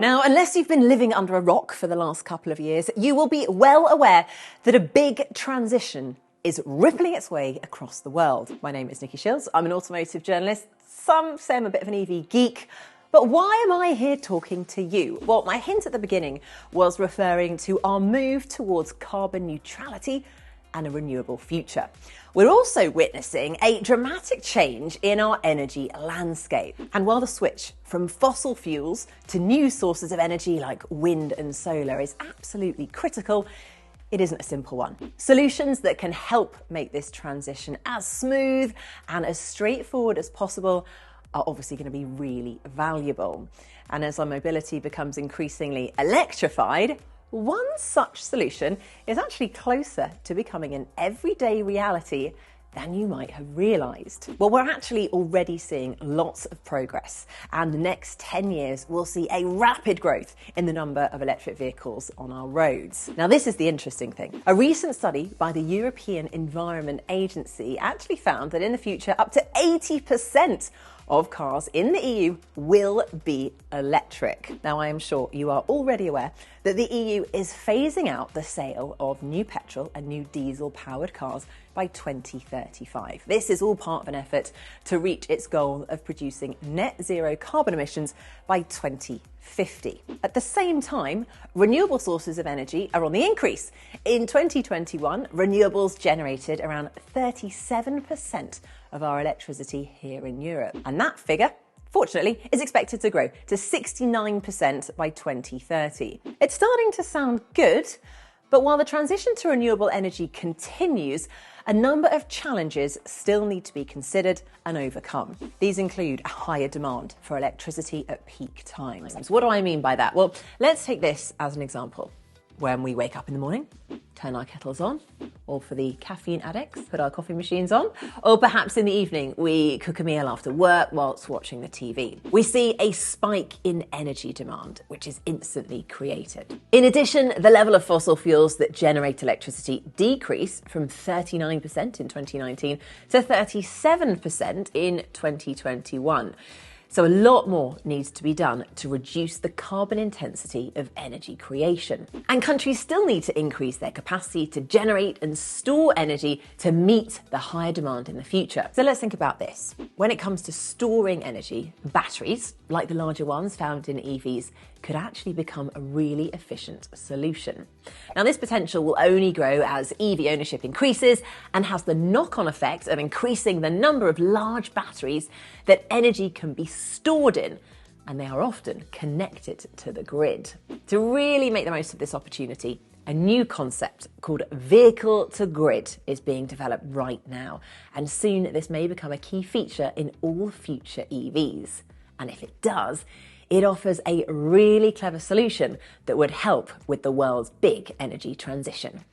Now, unless you've been living under a rock for the last couple of years, you will be well aware that a big transition is rippling its way across the world. My name is Nikki Shields. I'm an automotive journalist. Some say I'm a bit of an EV geek. But why am I here talking to you? Well, my hint at the beginning was referring to our move towards carbon neutrality and a renewable future. We're also witnessing a dramatic change in our energy landscape. And while the switch from fossil fuels to new sources of energy like wind and solar is absolutely critical, it isn't a simple one. Solutions that can help make this transition as smooth and as straightforward as possible are obviously going to be really valuable. And as our mobility becomes increasingly electrified, one such solution is actually closer to becoming an everyday reality than you might have realised. Well, we're actually already seeing lots of progress, and the next 10 years will see a rapid growth in the number of electric vehicles on our roads. Now, this is the interesting thing. A recent study by the European Environment Agency actually found that in the future, up to 80% of cars in the EU will be electric. Now, I am sure you are already aware that the EU is phasing out the sale of new petrol and new diesel-powered cars by 2035. This is all part of an effort to reach its goal of producing net zero carbon emissions by 2050. At the same time, renewable sources of energy are on the increase. In 2021, renewables generated around 37% of our electricity here in Europe. And that figure, fortunately, is expected to grow to 69% by 2030. It's starting to sound good, but while the transition to renewable energy continues, a number of challenges still need to be considered and overcome. These include a higher demand for electricity at peak times. What do I mean by that? Well, let's take this as an example. When we wake up in the morning, turn our kettles on, or for the caffeine addicts, put our coffee machines on, or perhaps in the evening, we cook a meal after work whilst watching the TV. We see a spike in energy demand, which is instantly created. In addition, the level of fossil fuels that generate electricity decrease from 39% in 2019 to 37% in 2021. So a lot more needs to be done to reduce the carbon intensity of energy creation. And countries still need to increase their capacity to generate and store energy to meet the higher demand in the future. So let's think about this. When it comes to storing energy, batteries, like the larger ones found in EVs, could actually become a really efficient solution. Now, this potential will only grow as EV ownership increases and has the knock-on effect of increasing the number of large batteries that energy can be stored in, and they are often connected to the grid. To really make the most of this opportunity, a new concept called vehicle-to-grid is being developed right now, and soon this may become a key feature in all future EVs. And if it does, it offers a really clever solution that would help with the world's big energy transition.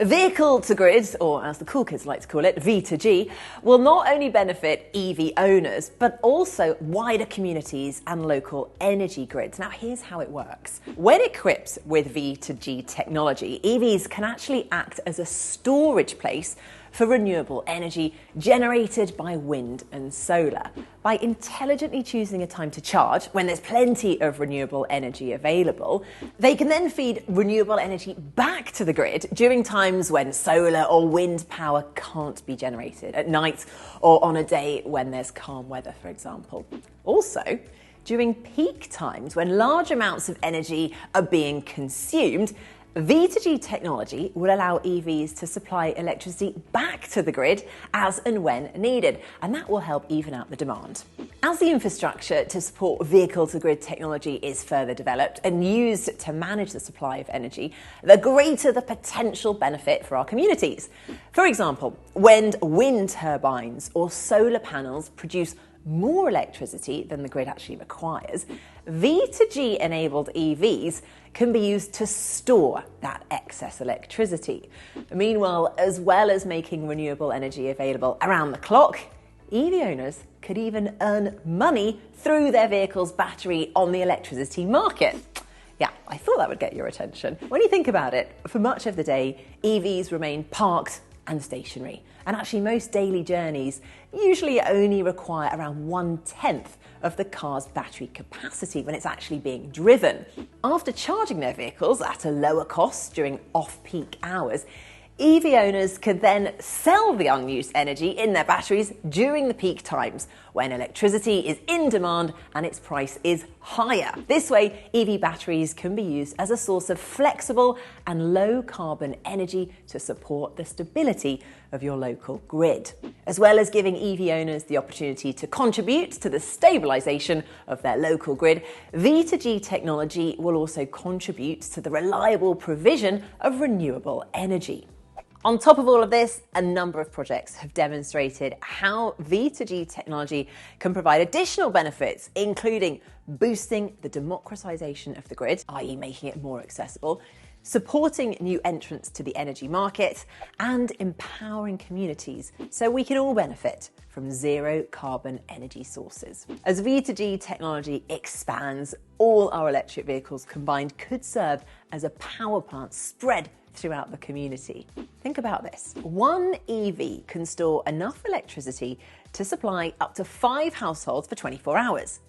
Vehicle-to-grid, or as the cool kids like to call it, V2G, will not only benefit EV owners, but also wider communities and local energy grids. Now, here's how it works. When equipped with V2G technology, EVs can actually act as a storage place for renewable energy generated by wind and solar. By intelligently choosing a time to charge when there's plenty of renewable energy available, they can then feed renewable energy back to the grid during times when solar or wind power can't be generated, at night or on a day when there's calm weather, for example. Also, during peak times when large amounts of energy are being consumed, V2G technology will allow EVs to supply electricity back to the grid as and when needed, and that will help even out the demand. As the infrastructure to support vehicle-to-grid technology is further developed and used to manage the supply of energy, the greater the potential benefit for our communities. For example, when wind turbines or solar panels produce more electricity than the grid actually requires, V2G-enabled EVs can be used to store that excess electricity. Meanwhile, as well as making renewable energy available around the clock, EV owners could even earn money through their vehicle's battery on the electricity market. Yeah, I thought that would get your attention. When you think about it, for much of the day, EVs remain parked and stationary. And actually most daily journeys usually only require around 1/10 of the car's battery capacity when it's actually being driven. After charging their vehicles at a lower cost during off-peak hours, EV owners could then sell the unused energy in their batteries during the peak times when electricity is in demand and its price is higher. This way, EV batteries can be used as a source of flexible and low carbon energy to support the stability of your local grid. As well as giving EV owners the opportunity to contribute to the stabilisation of their local grid, V2G technology will also contribute to the reliable provision of renewable energy. On top of all of this, a number of projects have demonstrated how V2G technology can provide additional benefits, including boosting the democratisation of the grid, i.e. making it more accessible, supporting new entrants to the energy market, and empowering communities so we can all benefit from zero carbon energy sources. As V2G technology expands, all our electric vehicles combined could serve as a power plant spread throughout the community. Think about this. One EV can store enough electricity to supply up to 5 households for 24 hours.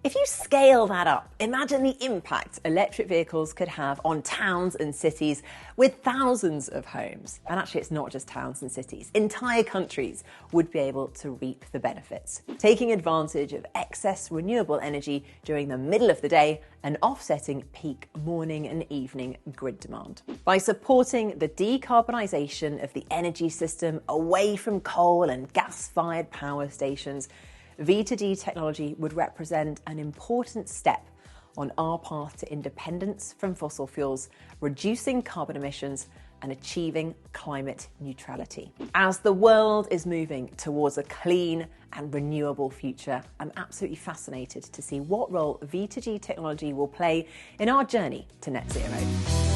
If you scale that up, imagine the impact electric vehicles could have on towns and cities with thousands of homes. And actually, it's not just towns and cities. Entire countries would be able to reap the benefits, taking advantage of excess renewable energy during the middle of the day and offsetting peak morning and evening grid demand. By supporting the decarbonisation of the energy system away from coal and gas-fired power stations, V2G technology would represent an important step on our path to independence from fossil fuels, reducing carbon emissions and achieving climate neutrality. As the world is moving towards a clean and renewable future, I'm absolutely fascinated to see what role V2G technology will play in our journey to net zero.